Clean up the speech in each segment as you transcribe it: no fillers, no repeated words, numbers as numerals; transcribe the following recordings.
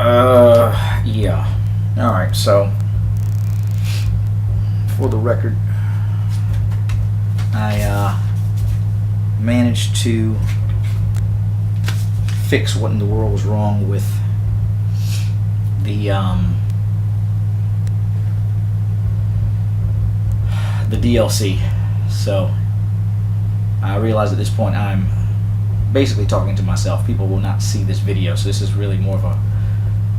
Yeah. Alright, so for the record, I managed to fix what in the world was wrong with the DLC. So I realize at this point I'm basically talking to myself. People will not see this video, so this is really more of a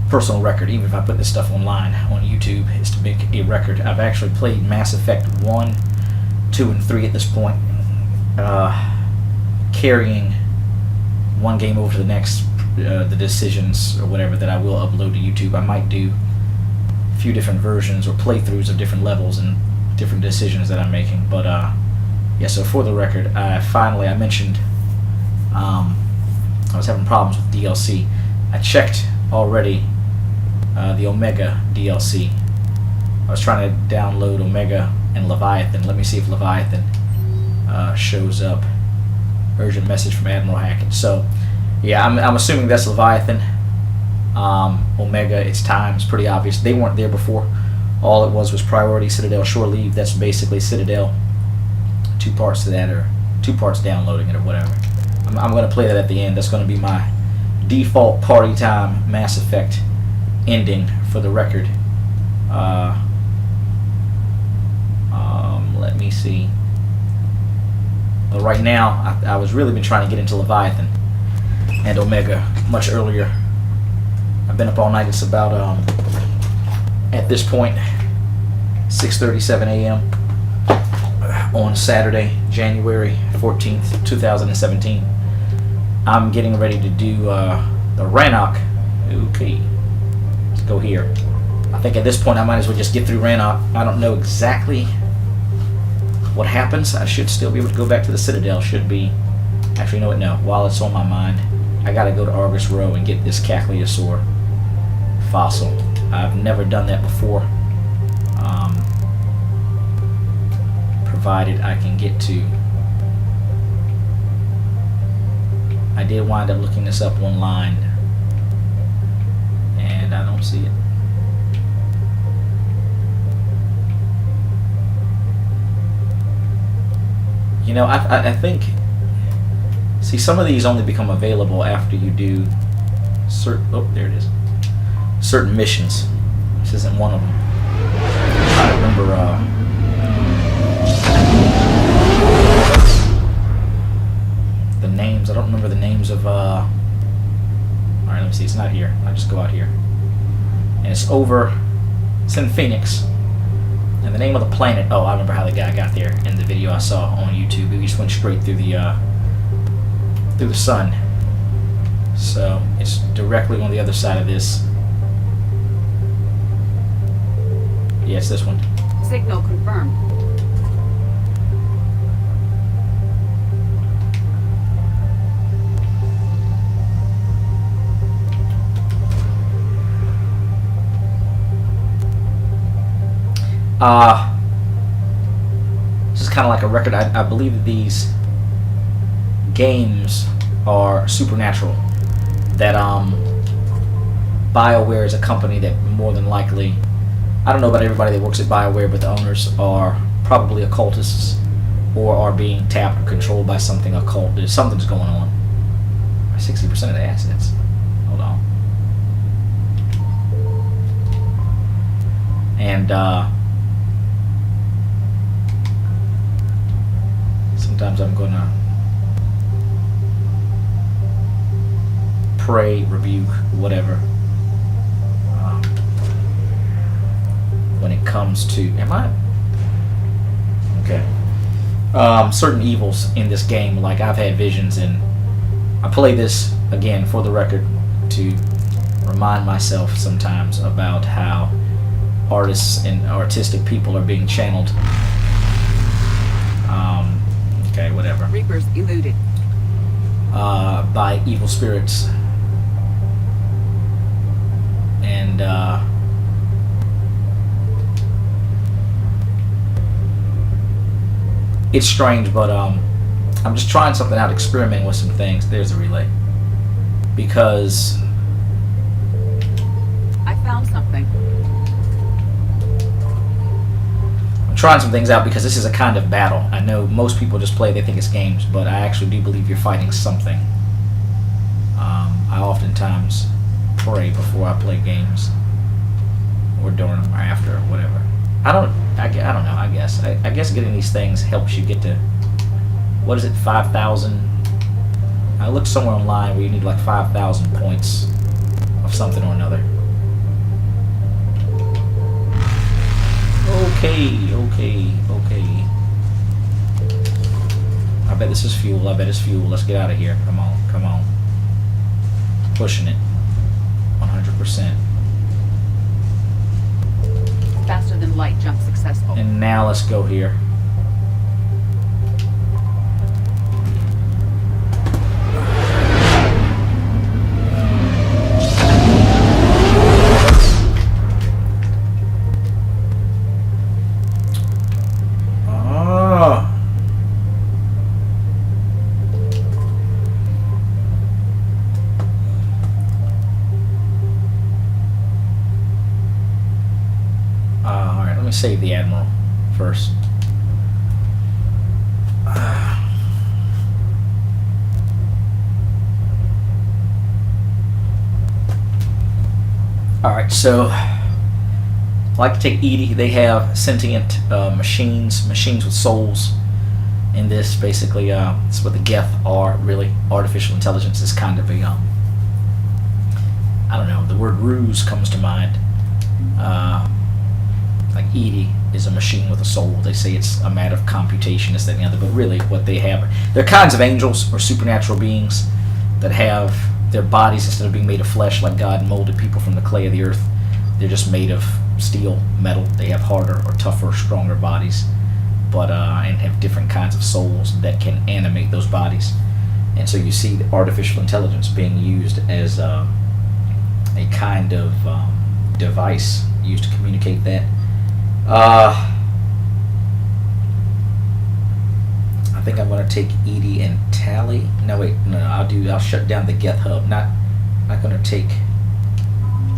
personal record. Even if I put this stuff online on YouTube, it's to make a record. I've actually played Mass Effect 1, 2, and 3 at this point, carrying one game over to the next, the decisions or whatever that I will upload to YouTube. I might do a few different versions or playthroughs of different levels and different decisions that I'm making. But yeah, so for the record, I mentioned I was having problems with DLC. I checked already the Omega DLC. I was trying to download Omega and Leviathan. Let me see if Leviathan shows up. Urgent message from Admiral Hackett. So yeah, I'm assuming that's Leviathan. Omega, it's time. It's pretty obvious. They weren't there before. All it was Priority, Citadel, Shore Leave. That's basically Citadel. 2 parts to that, or 2 parts downloading it, or whatever. I'm going to play that at the end. That's going to be my default party time Mass Effect ending for the record. Let me see. But right now, I was really been trying to get into Leviathan and Omega much earlier. I've been up all night. It's about at this point 6:37 a.m. on Saturday, January 14th, 2017. I'm getting ready to do the RANOCH. Okay, let's go here. I think at this point I might as well just get through RANOCH. I don't know exactly what happens. I should still be able to go back to the Citadel. Should be. Actually, no, no. While it's on my mind, I gotta go to Argus Row and get this Cackleosaur fossil. I've never done that before. Provided I can get to. I did wind up looking this up online, and I don't see it. You know, I think. See, some of these only become available after you do certain. Oh, there it is. Certain missions. This isn't one of them. I'm trying to remember. The names. I don't remember the names of. All right, let me see. It's not here. I'll just go out here, and it's over. It's in Phoenix. And the name of the planet. Oh, I remember how the guy got there in the video I saw on YouTube. He just went straight through the sun. So it's directly on the other side of this. Yeah, it's this one. Signal confirmed. This is kind of like a record. I believe that these games are supernatural. That BioWare is a company that more than likely, I don't know about everybody that works at BioWare, but the owners are probably occultists or are being tapped or controlled by something occult. Something's going on. 60% of the assets. Hold on. And sometimes I'm gonna pray, rebuke, whatever. When it comes to, am I? Okay. Certain evils in this game, like I've had visions, and I play this again for the record to remind myself sometimes about how artists and artistic people are being channeled. Okay, whatever. Reapers eluded. By evil spirits. And it's strange, but I'm just trying something out, experimenting with some things. There's a relay. Because something. I'm trying some things out because this is a kind of battle. I know most people just play, they think it's games, but I actually do believe you're fighting something. I oftentimes pray before I play games, or during them, or after, or whatever. I don't know. I guess getting these things helps you get to, what is it, 5,000? I looked somewhere online where you need like 5,000 points of something or another. Okay. I bet this is fuel. Let's get out of here. Come on. Pushing it. 100%. Faster than light, jump successful. And now let's go here. Alright, let me save the Admiral first. Alright, so I like to take Edie. They have sentient machines with souls. In this, basically, it's what the Geth are, really. Artificial intelligence is kind of a, I don't know, the word ruse comes to mind. Like Edie is a machine with a soul. They say it's a matter of computation, this, that, and the other, but really what they have, they're kinds of angels or supernatural beings that have their bodies, instead of being made of flesh like God molded people from the clay of the earth, they're just made of steel, metal. They have harder or tougher, stronger bodies, but and have different kinds of souls that can animate those bodies. And so you see the artificial intelligence being used as a kind of device used to communicate that. I think I'm going to take Edie and Tally. No, wait, no, I'll shut down the Geth hub. Not going to take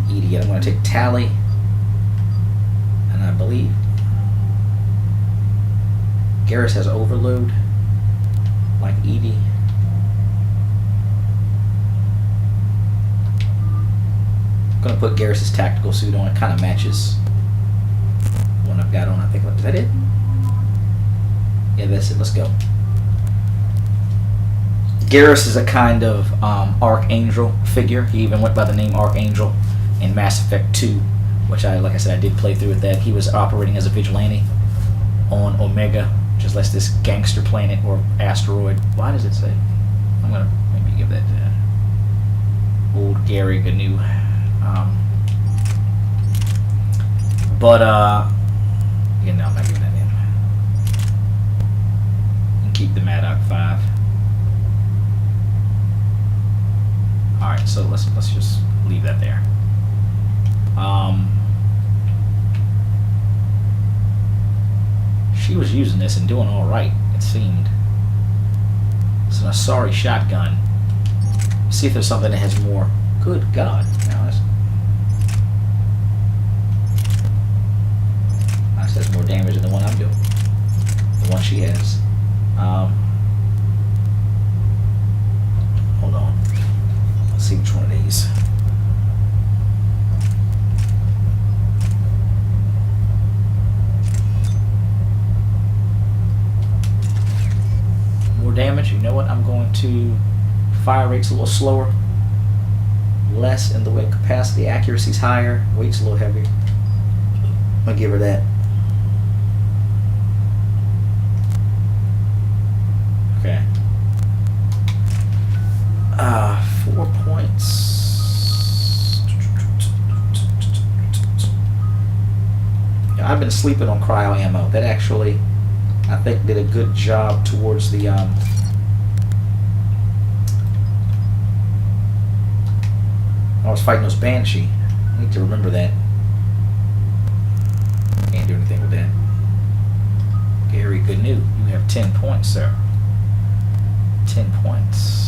Edie yet. I'm going to take Tally, and I believe Garrus has overload, like Edie. I'm going to put Garrus's tactical suit on. It kind of matches the one I've got on. I think, is that it? Yeah, that's it. Let's go. Garrus is a kind of Archangel figure. He even went by the name Archangel in Mass Effect 2, which like I said, I did play through with that. He was operating as a vigilante on Omega, which is like this gangster planet or asteroid. Why does it say? I'm going to maybe give that to old Gary Gnu. You know, I'm not giving that in. And keep the Maddox 5. Alright, so let's just leave that there. She was using this and doing alright, it seemed. It's an Asari shotgun. See if there's something that has more. Good God. Now that's has more damage than the one I'm doing. The one she has. Hold on. Let's see which one of these. More damage. You know what? I'm going to fire rate's a little slower. Less in the way of capacity. Accuracy's higher. Weight's a little heavier. I'm gonna give her that. Okay. 4 points. Yeah, I've been sleeping on cryo ammo. That actually, I think, did a good job towards the I was fighting those Banshee. I need to remember that. Can't do anything with that. Gary Gnu, you have 10 points, sir. 10 points.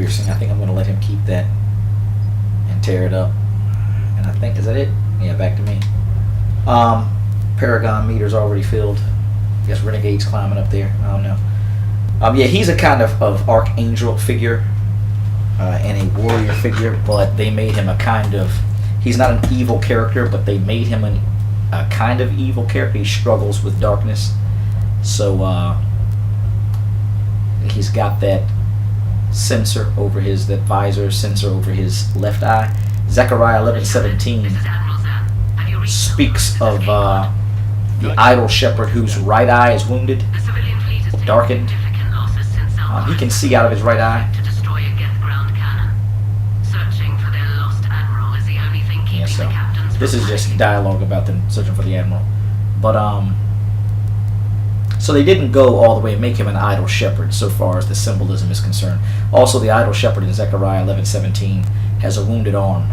piercing. I think I'm going to let him keep that and tear it up. And I think, is that it? Yeah, back to me. Paragon meter's already filled. I guess Renegade's climbing up there. I don't know. Yeah, he's a kind of archangel figure and a warrior figure, but they made him a kind of... He's not an evil character, but they made him a kind of evil character. He struggles with darkness. So he's got that sensor over his, that visor sensor over his left eye. Zechariah 11:17 speaks of the idol shepherd whose right eye is wounded, darkened. He can see out of his right eye. Yeah, so this is just dialogue about them searching for the admiral. But so they didn't go all the way and make him an idol shepherd so far as the symbolism is concerned. Also, the idol shepherd in Zechariah 11:17 has a wounded arm.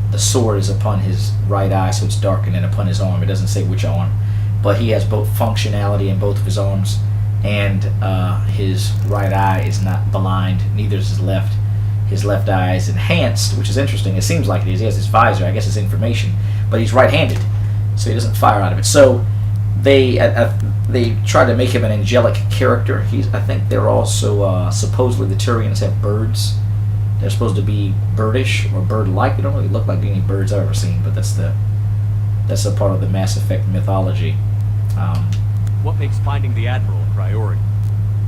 The sword is upon his right eye, so it's darkened, and upon his arm. It doesn't say which arm, but he has both functionality in both of his arms, and his right eye is not blind, neither is his left. His left eye is enhanced, which is interesting. It seems like it is. He has his visor, I guess it's information, but he's right-handed, so he doesn't fire out of it. So they try to make him an angelic character. I think they're also supposedly the Turians have birds. They're supposed to be birdish or bird-like. They don't really look like any birds I've ever seen, but that's a part of the Mass Effect mythology. What makes finding the Admiral a priority?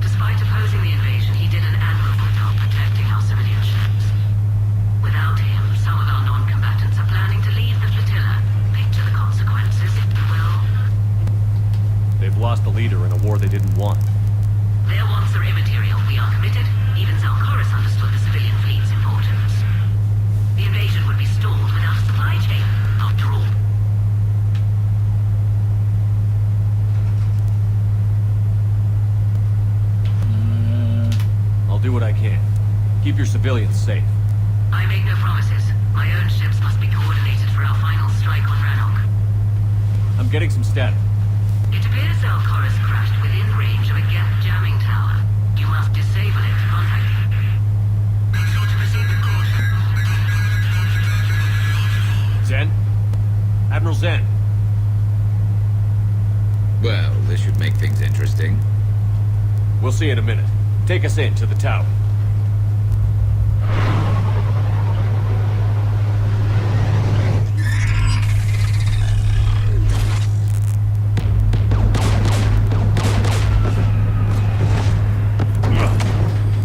Despite opposing the invasion, he did an admirable job protecting our civilian ships. Without him, some of our non-combatants are planning to leave the flotilla. Picture the consequences, if you will. They've lost the leader in a war they didn't want. Their wants are immaterial. We are committed. Even Zalcaris understood the civilian fleet's importance. The invasion would be stalled without a supply chain, after all. I'll do what I can. Keep your civilians safe. I make no promises. My own ships must be coordinated for our final strike on RANOCH. I'm getting some static. It appears Zalcaris crashed within range of a Geth jamming tower. You must disable it to contact him. Make sure to proceed with caution. Zen? Admiral Zen. Well, this should make things interesting. We'll see in a minute. Take us in to the tower.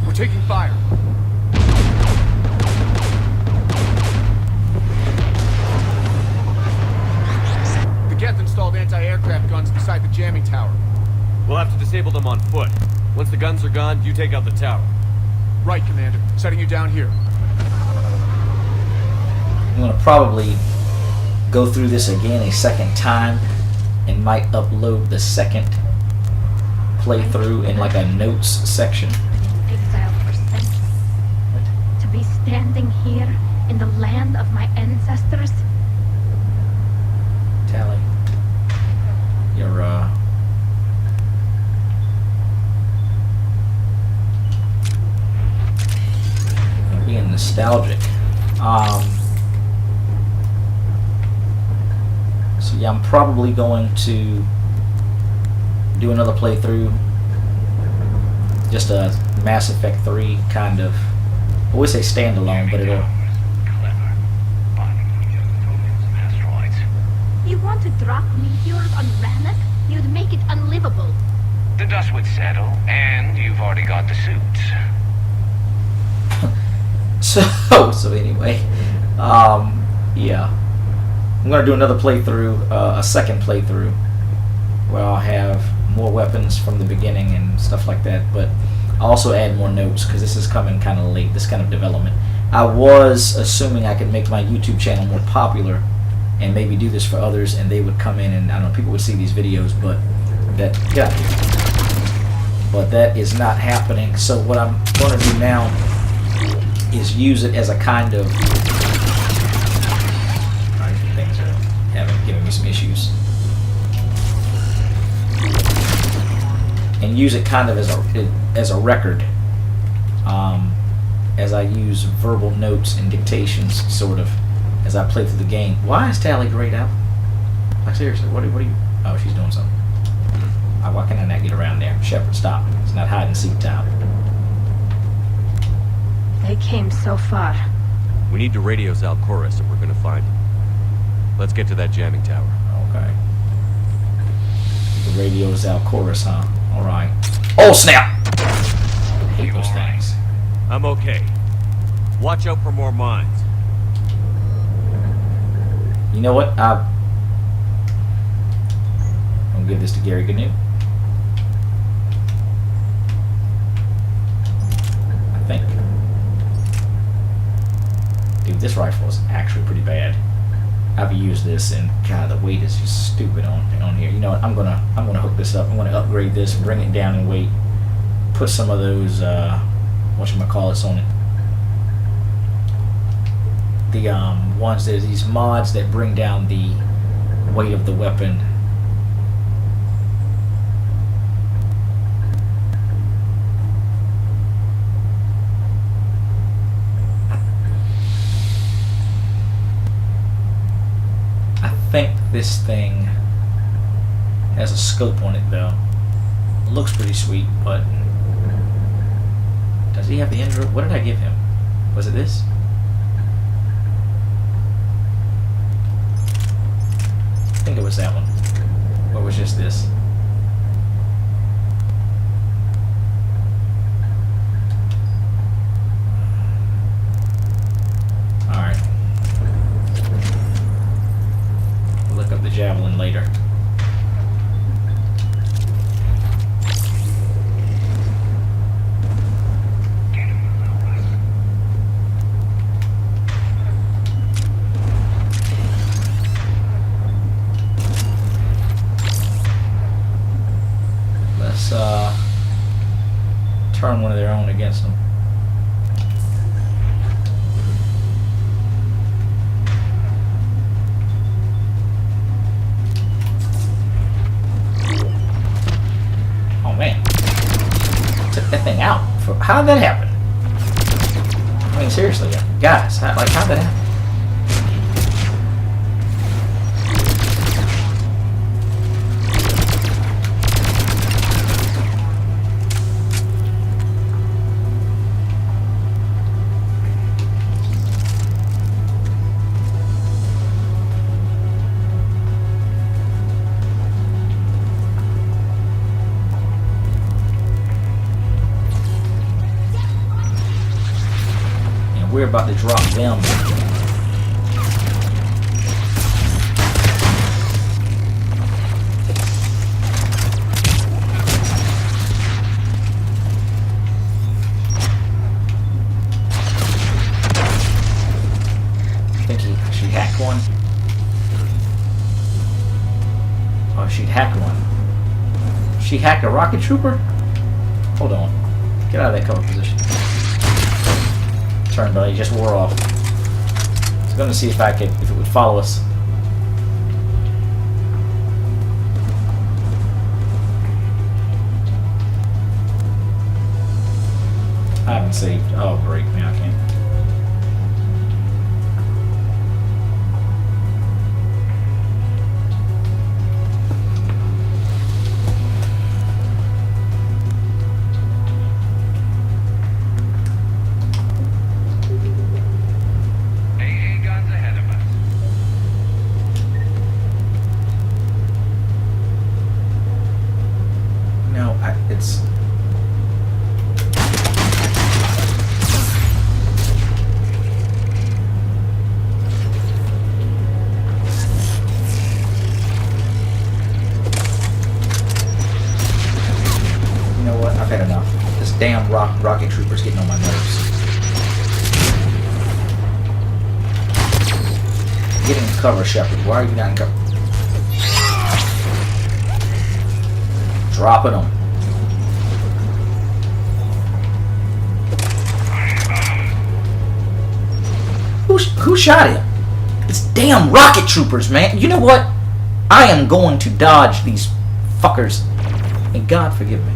We're taking fire. The Geth installed anti-aircraft guns beside the jamming tower. We'll have to disable them on foot. Once the guns are gone, you take out the tower. Right, Commander. Setting you down here. I'm going to probably go through this again a second time and might upload the second playthrough in like a notes section. In exile for centuries. To be standing here in the land of my ancestors. Tally. You're being nostalgic. So yeah, I'm probably going to do another playthrough, just a Mass Effect 3 kind of, I would say standalone, but it'll... You want to drop meteors on RANOCH? You'd make it unlivable. The dust would settle, and you've already got the suits. So anyway, yeah, I'm gonna do another playthrough, a second playthrough, where I'll have more weapons from the beginning and stuff like that. But I'll also add more notes because this is coming kind of late. This kind of development. I was assuming I could make my YouTube channel more popular and maybe do this for others, and they would come in and I don't know, people would see these videos, but that but that is not happening. So what I'm going to do now is use it as a kind of... Things are giving me some issues. And use it kind of as a record as I use verbal notes and dictations, sort of, as I play through the game. Why is Tally grayed out? Like, seriously, what are you... Oh, she's doing something. Why can I not get around there? Shepard, stop. It's not hide and seek time. They came so far. We need to radio Zalcoris if we're gonna find him. Let's get to that jamming tower. Okay. The radio's out chorus, huh? Alright. Oh, snap! I hate those things. I'm okay. Watch out for more mines. You know what? I'm gonna give this to Gary Gnu. I think. Dude, this rifle is actually pretty bad. I've used this, and God, the weight is just stupid on here. You know what? I'm gonna hook this up. I'm gonna upgrade this, bring it down in weight, put some of those whatchamacallits on it. The ones, there's these mods that bring down the weight of the weapon. I think this thing has a scope on it though. It looks pretty sweet, but does he have the intro? What did I give him? Was it this? I think it was that one. Or was just this? Alright. We'll look up the javelin later. Turn one of their own against them. Oh man, took that thing out. How did that happen? I mean, seriously, guys, how did that happen? We're about to drop them. I think she hacked one. Oh, she hacked one. She hacked a rocket trooper? Hold on. Get out of that cover position. Turn, but it just wore off. I was going to see if it would follow us. I haven't saved. Oh, great. Now I can't. It's you know what? I've had enough. This damn rocket trooper's getting on my nerves. Get in cover, Shepard. Why are you not in cover? Dropping them. Who shot him? It's damn rocket troopers, man. You know what? I am going to dodge these fuckers. And God forgive me.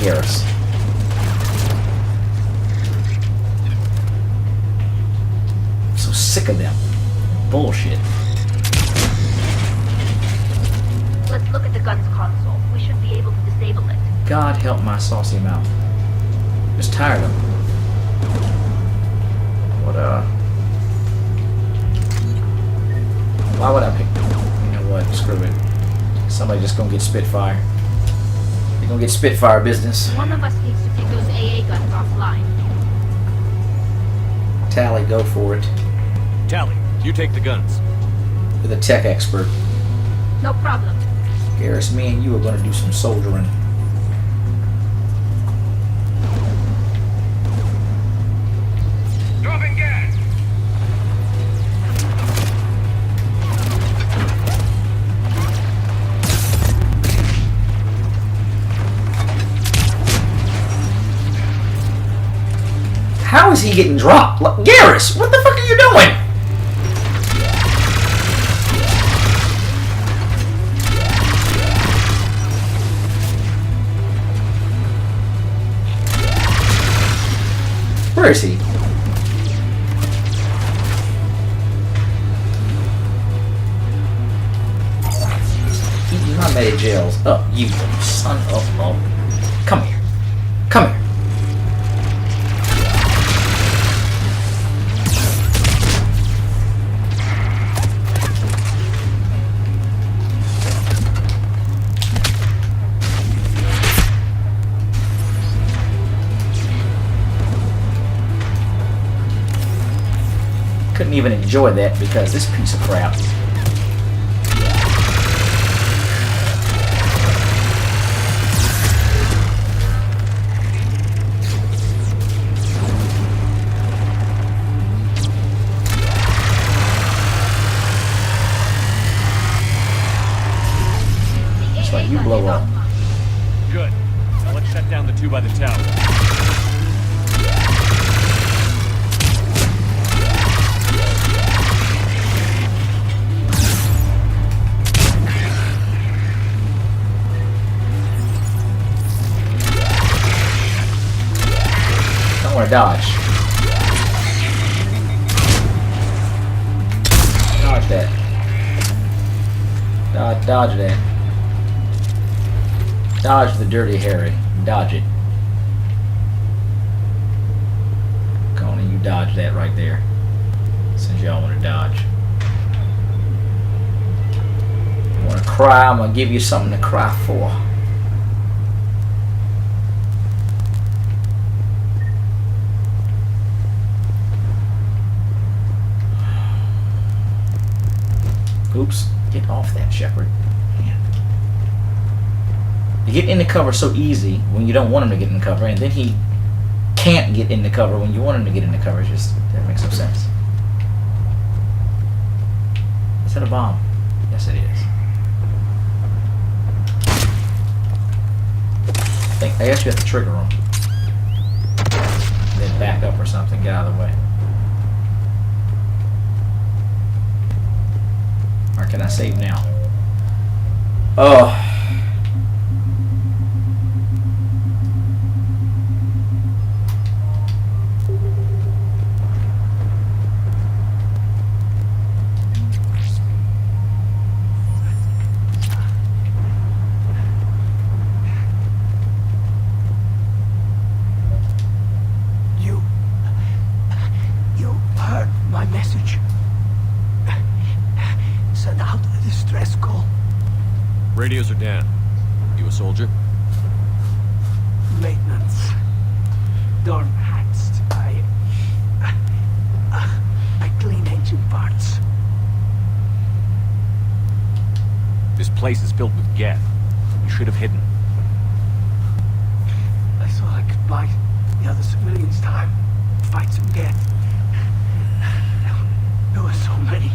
Garrus. I'm so sick of them. Bullshit. Let's look at the gun's console. We should be able to disable it. God help my saucy mouth. Just tired of them. What, why would I pick... You know what? Screw it. Somebody just gonna get Spitfire. They're gonna get Spitfire business. One of us needs to take those AA guns offline. Tally, go for it. Tally, you take the guns. With a tech expert. No problem. Garrus, me and you are gonna do some soldiering. Dropping gas. How is he getting dropped? Garrus, what the fuck are you doing? Where is he? Eating my medi gels up, you son of a... Come here. Come here. Couldn't even enjoy that because this piece of crap. That's like you blow up. Good. Now let's shut down the two by the tower. I want to dodge. Dodge that. Dodge that. Dodge the Dirty Harry. Dodge it. Coney, you dodge that right there. Since y'all want to dodge. You want to cry? I'm going to give you something to cry for. Oops. Get off that, Shepard. Man. You get into cover so easy when you don't want him to get in cover, and then he can't get into cover when you want him to get into cover. It's just, that makes no sense. Is that a bomb? Yes, it is. I guess you have to trigger them. Then back up or something. Get out of the way. Or can I save now? Oh. You heard my message. Send out a distress call. Radios are down. You a soldier? Maintenance. Dorm hacks. I clean engine parts. This place is filled with gas. You should have hidden. I thought I could buy the other civilians time. Fight some gas. There were so many.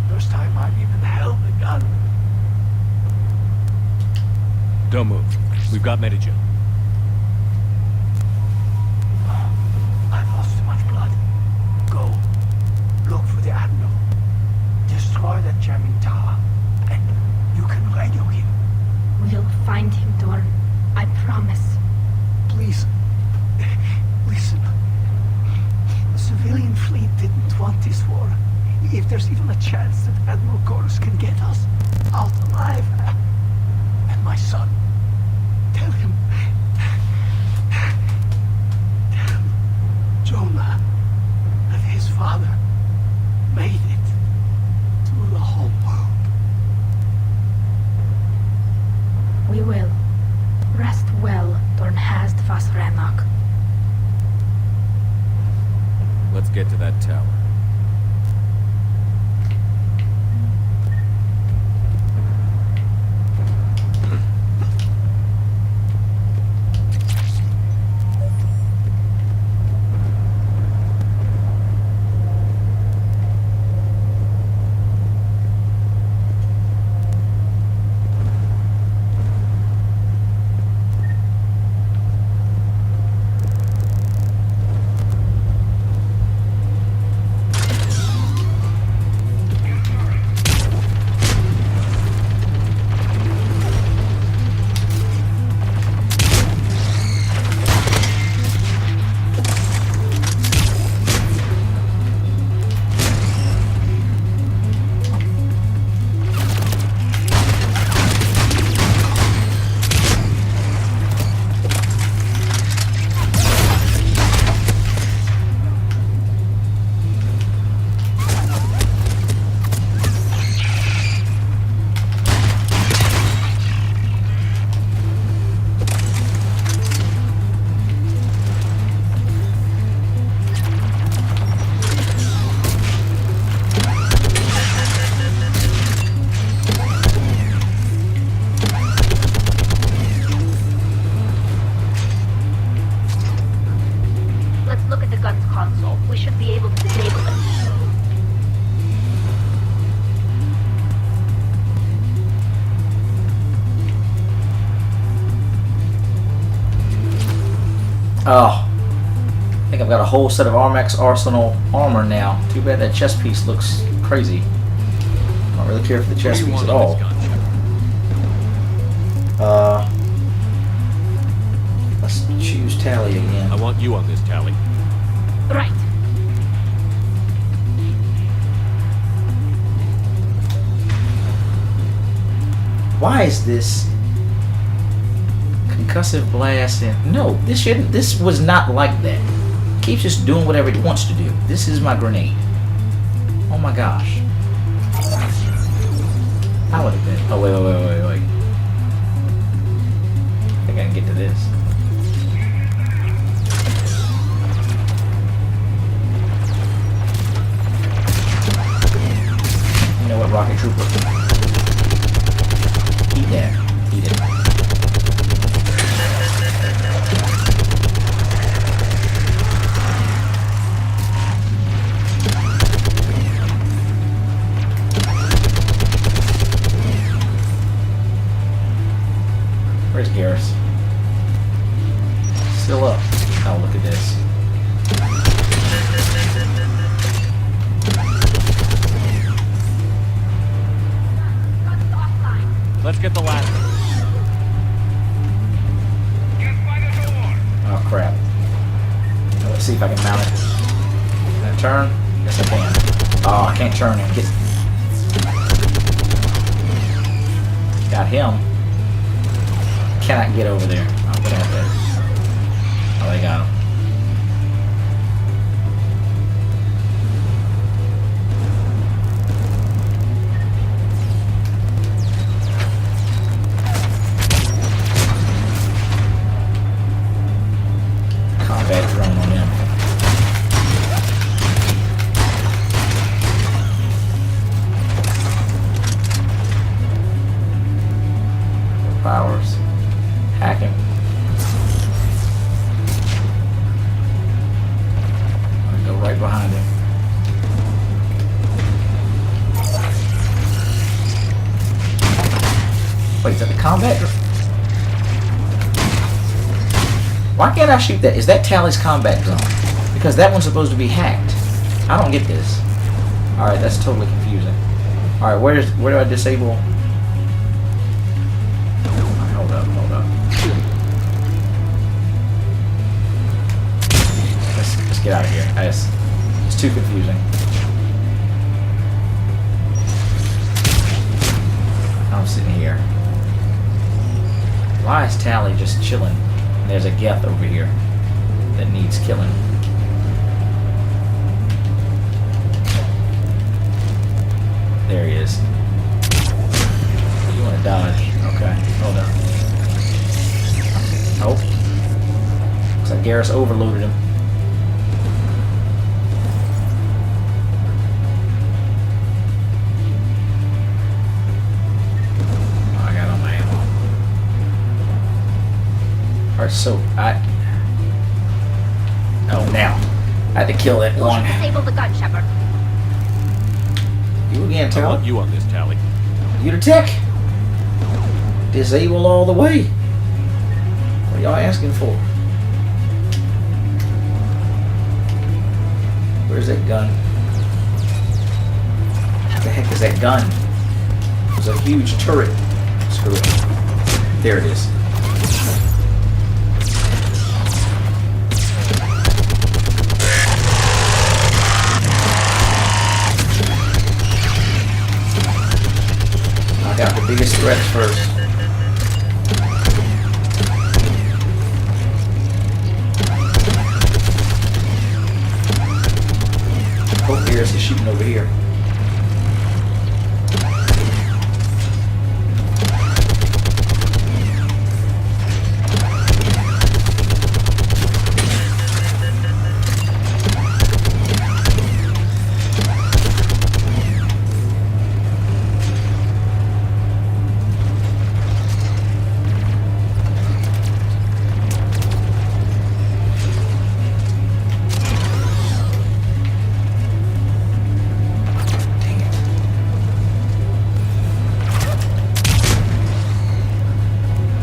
First time I've even held a gun. Don't move. We've got Medigen. I've lost too much blood. Go. Look for the Admiral. Destroy that jamming tower. And you can radio him. We'll find him, Dorn. I promise. we didn't want this war. If there's even a chance that Admiral Gorus can get us out alive. And my son, tell him Jonah that his father made it to the home world. We will. Rest well, Dornhast vas RANOCH. Let's get to that tower. Let's look at the gun's console. We should be able to disable it. Oh, I think I've got a whole set of Armax Arsenal armor now. Too bad that chest piece looks crazy. I don't really care for the chest piece at all. Let's choose Tally again. I want you on this, Tally. Right. Why is this concussive blast? No, this shouldn't. This was not like that. Keeps just doing whatever it wants to do. This is my grenade. Oh my gosh. I would have been. Oh wait. I think I can get to this. You know what, Rocket Trooper? Eat that. Eat it. Where's Garrus? Still up. Oh, look at this. Let's get the ladder. Oh crap. Now, let's see if I can mount it. Can I turn? Yes I can. Oh, I can't turn it. Got him. Cannot get over there. I'm gonna have to. Oh, they got him. Combat drone on him. Powers. Hack him. I'm gonna go right behind him. Wait, is that the combat? Why can't I shoot that? Is that Tally's combat drone? Because that one's supposed to be hacked. I don't get this. Alright, that's totally confusing. Alright, where do I disable? Hold up. Let's get out of here. It's too confusing. I'm sitting here. Why is Tally just chilling? There's a Geth over here that needs killing. There he is. You want to dodge? Okay, hold on. Oh, looks like Garrus overloaded him. So now I had to kill that You one. should disable the gun, Shepard. You again, I Tally? want you on this, Tally. You the tech? Disable all the way. What are y'all asking for? Where's that gun? What the heck is that gun? It's a huge turret. Screw it. There it is. Got the biggest threats first. Hope Garrus is shooting over here.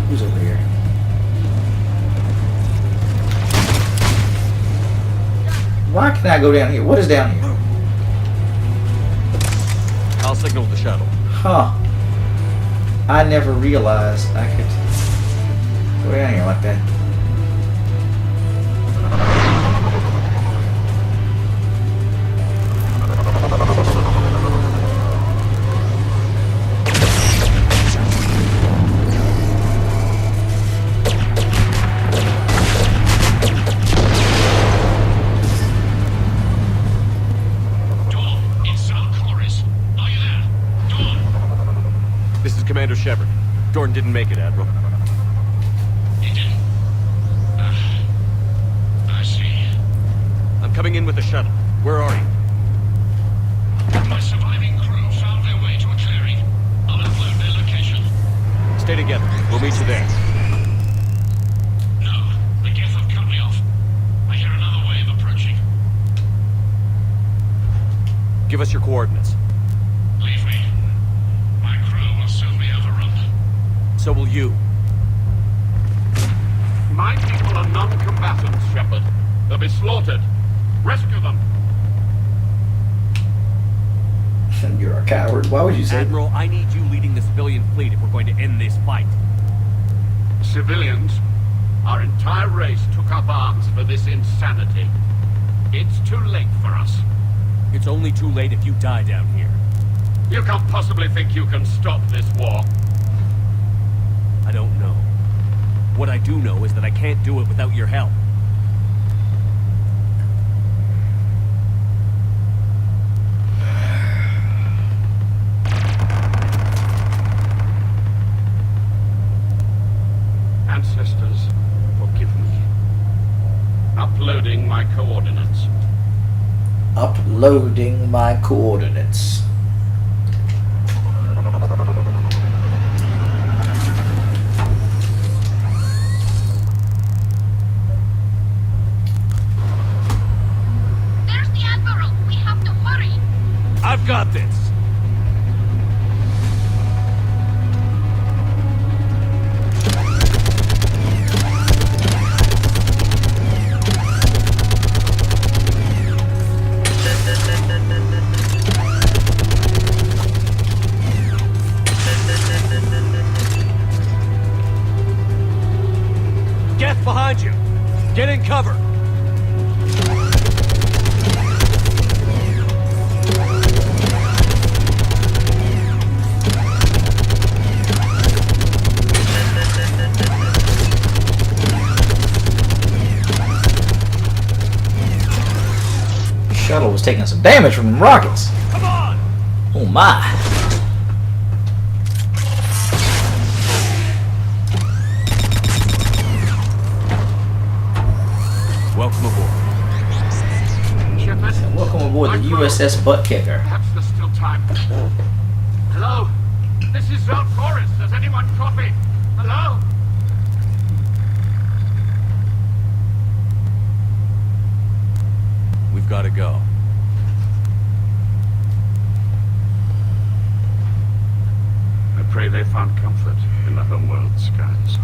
Who's over here? Why can I go down here? What is down here? I'll signal the shuttle. Huh. I never realized I could go down here like that. Commander Shepard. Jordan didn't make it, Admiral. He didn't? I see. I'm coming in with the shuttle. Where are you? My surviving crew found their way to a clearing. I'll upload their location. Stay together. We'll meet you there. No, the Geth have cut me off. I hear another wave approaching. Give us your coordinates. Leave me. My crew will soon be overrun. So will you. My people are non-combatants, Shepard. They'll be slaughtered. Rescue them. You're a coward. Why would you say that? Admiral, I need you leading the civilian fleet if we're going to end this fight. Civilians, our entire race took up arms for this insanity. It's too late for us. It's only too late if you die down here. You can't possibly think you can stop this war. I don't know. What I do know is that I can't do it without your help. Ancestors, forgive me. Uploading my coordinates. Uploading my coordinates. There's the Admiral. We have to hurry. I've got this! Geth behind you! Get in cover! Shuttle was taking some damage from them rockets. Come on! Oh my. Welcome aboard. Shepard? Welcome aboard the My crew. USS Butt Kicker. Perhaps there's still time. Hello? This is Zone Forest. Does anyone copy? Hello? We've got to go. I pray they found comfort in the homeworld skies.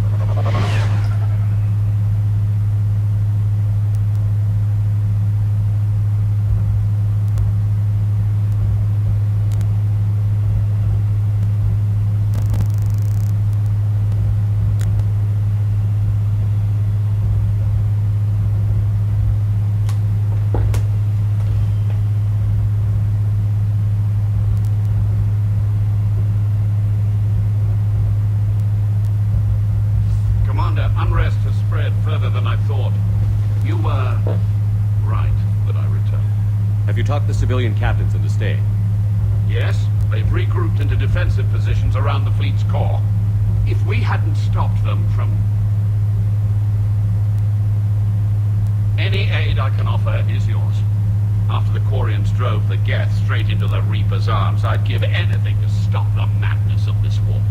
Commander, unrest has spread further than I thought. You were right that I returned. Have you talked the civilian captains into staying? Yes, they've regrouped into defensive positions around the fleet's core. If we hadn't stopped them from... Any aid I can offer is yours. After the Quarians drove the Geth straight into the Reaper's arms, I'd give anything to stop the madness of this war.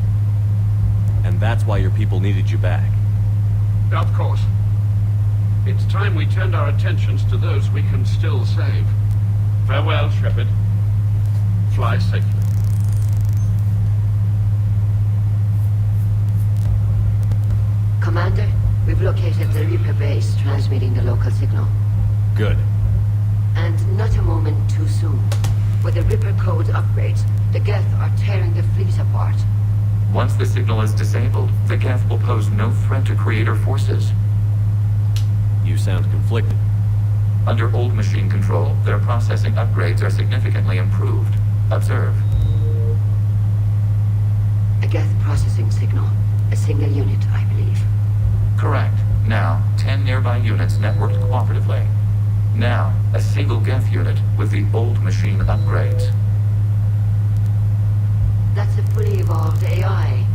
And that's why your people needed you back. Of course. It's time we turned our attentions to those we can still save. Farewell, Shepard. Fly safely. Commander, we've located the Reaper base transmitting the local signal. Good. And not a moment too soon. With the Reaper code upgrades, the Geth are tearing the fleet apart. Once the signal is disabled, the Geth will pose no threat to Creator forces. You sound conflicted. Under old machine control, their processing upgrades are significantly improved. Observe. A Geth processing signal. A single unit, I believe. Correct. Now, 10 nearby units networked cooperatively. Now, a single Geth unit with the old machine upgrades. That's a fully evolved AI.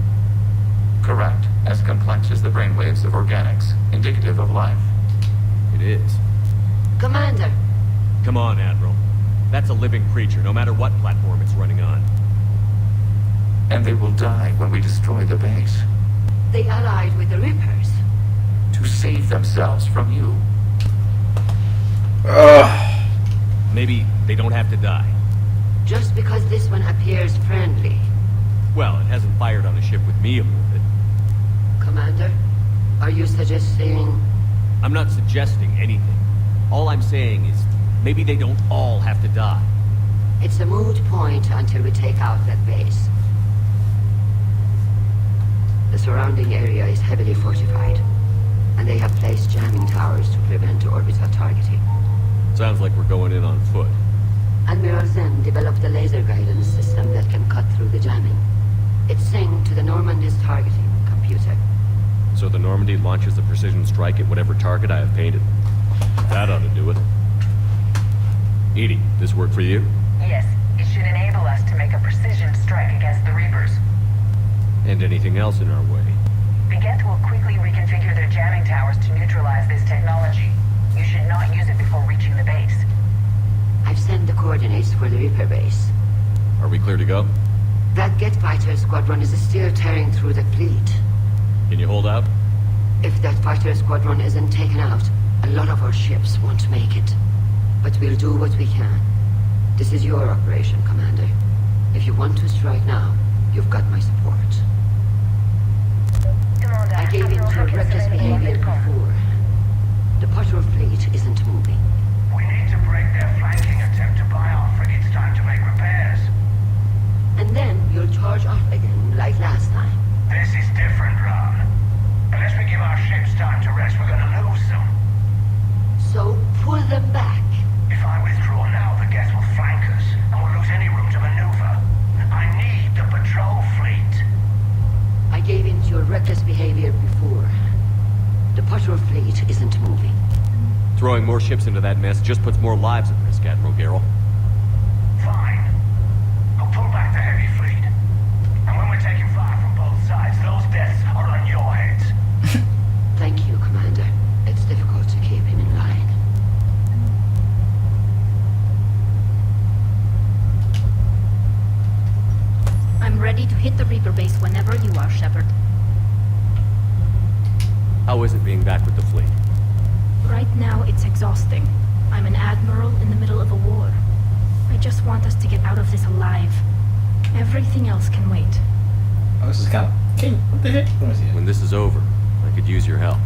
Correct. As complex as the brainwaves of organics, indicative of life. It is. Commander! Come on, Admiral. That's a living creature, no matter what platform it's running on. And they will die when we destroy the base. They allied with the Reapers. To save themselves from you. Maybe they don't have to die. Just because this one appears friendly. Well, it hasn't fired on a ship with me aboard it. Commander, are you suggesting... I'm not suggesting anything. All I'm saying is, maybe they don't all have to die. It's a moot point until we take out that base. The surrounding area is heavily fortified, and they have placed jamming towers to prevent orbital targeting. Sounds like we're going in on foot. Admiral Zen developed a laser guidance system that can cut through the jamming. It's synced to the Normandy's targeting computer. So the Normandy launches a precision strike at whatever target I have painted. That ought to do it. Edie, this work for you? Yes, it should enable us to make a precision strike against the Reapers. And anything else in our way? The Geth will quickly reconfigure their jamming towers to neutralize this technology. You should not use it before reaching the base. I've sent the coordinates for the Reaper base. Are we clear to go? That Geth fighter squadron is still tearing through the fleet. Can you hold out? If that fighter squadron isn't taken out, a lot of our ships won't make it. But we'll do what we can. This is your operation, Commander. If you want to strike now, you've got my support. I gave in to reckless behavior before. The patrol fleet isn't moving. We need to break their flanking attempt to buy our frigates time to make repairs. And then you'll charge off again, like last time. This is different, Ron. Unless we give our ships time to rest, we're gonna lose them. So pull them back. If I withdraw now, the Geth will flank us, and we'll lose any room to maneuver. I need the patrol fleet. I gave in to your reckless behavior before. The patrol fleet isn't moving. Throwing more ships into that mess just puts more lives at risk, Admiral Garrel. Fine. I'll pull back the heavy fleet. And when we're taking fire from both sides, those deaths are on your heads. Thank you, Commander. It's difficult to keep him in line. I'm ready to hit the Reaper base whenever you are, Shepard. How is it being back with the fleet? Right now, it's exhausting. I'm an admiral in the middle of a war. I just want us to get out of this alive. Everything else can wait. Oh, this is kind of... Okay, what the heck? Let me see it. When this is over, I could use your help.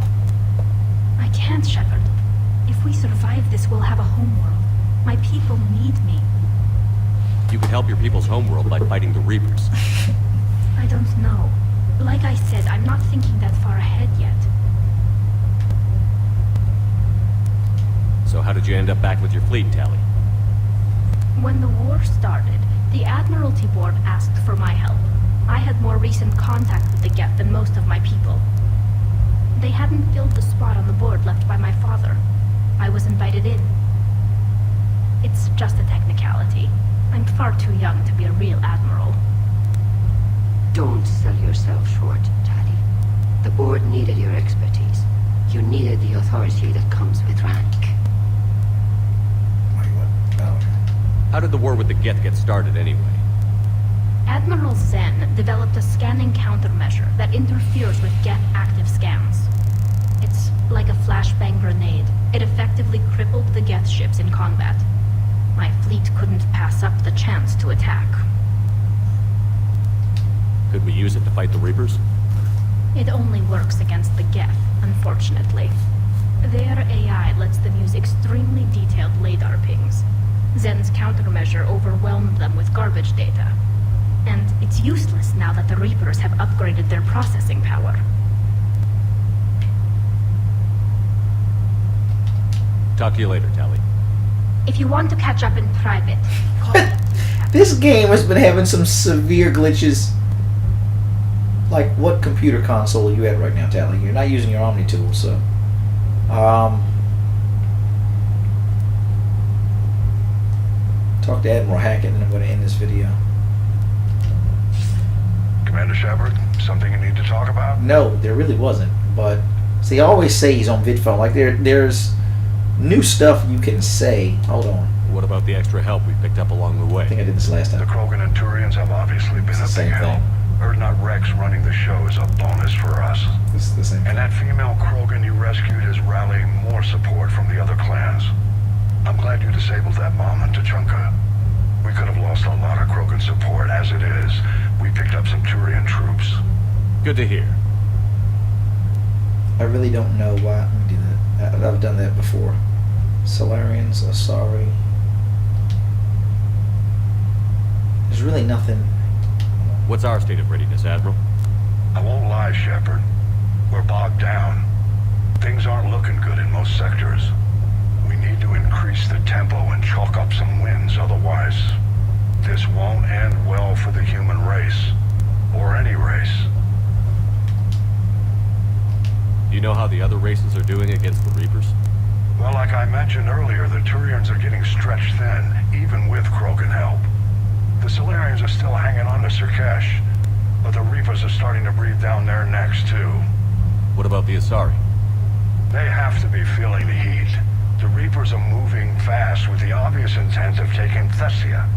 I can't, Shepard. If we survive this, we'll have a homeworld. My people need me. You could help your people's homeworld by fighting the Reapers. I don't know. Like I said, I'm not thinking that far ahead yet. So how did you end up back with your fleet, Tally? When the war started, the Admiralty Board asked for my help. I had more recent contact with the Geth than most of my people. They hadn't filled the spot on the board left by my father. I was invited in. It's just a technicality. I'm far too young to be a real admiral. Don't sell yourself short, Tally. The board needed your expertise. You needed the authority that comes with rank. Wait, what? Oh, okay. How did the war with the Geth get started anyway? Admiral Zen developed a scanning countermeasure that interferes with Geth active scans. It's like a flashbang grenade. It effectively crippled the Geth ships in combat. My fleet couldn't pass up the chance to attack. Could we use it to fight the Reapers? It only works against the Geth, unfortunately. Their AI lets them use extremely detailed LADAR pings. Zen's countermeasure overwhelmed them with garbage data. And it's useless now that the Reapers have upgraded their processing power. Talk to you later, Tally. If you want to catch up in private, call me. This game has been having some severe glitches. Like, what computer console are you at right now, Tally? You're not using your Omni tool, so... Talk to Admiral Hackett, and I'm going to end this video. Commander Shepard, something you need to talk about? No, there really wasn't. But, see, I always say he's on VidPhone. Like, there's new stuff you can say. Hold on. What about the extra help we picked up along the way? I think I did this last The time. Krogan and Turians have obviously been It's the a same big help. thing. Erdnot Rex running the show is a bonus for us. This is the same And thing. that female Krogan you rescued is rallying more support from the other clans. I'm glad you disabled that bomb in Tuchanka. We could have lost a lot of Krogan support. As it is, we picked up some Turian troops. Good to hear. I really don't know why. Let me do that. I've done that before. Solarians, Asari. There's really nothing. What's our state of readiness, Admiral? I won't lie, Shepard. We're bogged down. Things aren't looking good in most sectors. We need to increase the tempo and chalk up some wins, otherwise this won't end well for the human race. Or any race. Do you know how the other races are doing against the Reapers? Well, like I mentioned earlier, the Turians are getting stretched thin, even with Krogan help. The Solarians are still hanging on to Sirkesh, but the Reapers are starting to breathe down their necks, too. What about the Asari? They have to be feeling the heat. The Reapers are moving fast with the obvious intent of taking Thessia.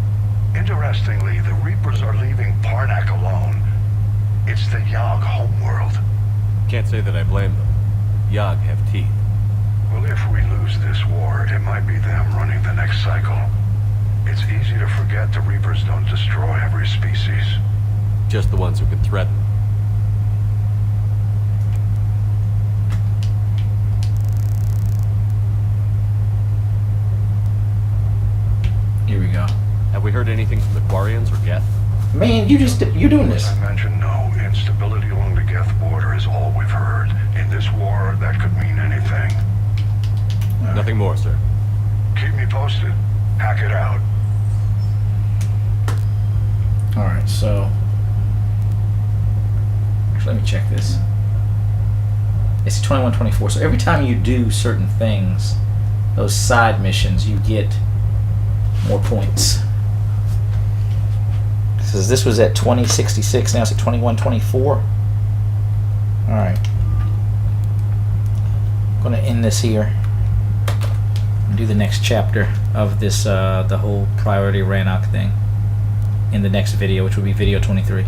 Interestingly, the Reapers are leaving Parnak alone. It's the Yogg homeworld. Can't say that I blame them. Yogg have teeth. Well, if we lose this war, it might be them running the next cycle. It's easy to forget the Reapers don't destroy every species. Just the ones who can threaten. Here we go. Have we heard anything from the Quarians or Geth? Man, you're doing this. As I mentioned, no. Instability along the Geth border is all we've heard. In this war, that could mean anything. All right. Nothing more, sir. Keep me posted. Hack it out. Alright, so... Actually, let me check this. It's 21-24, so every time you do certain things, those side missions, you get more points. So this was at 2066, now it's at 2124. Alright. I'm going to end this here and do the next chapter of this, the whole priority RANOCH thing in the next video, which will be video 23.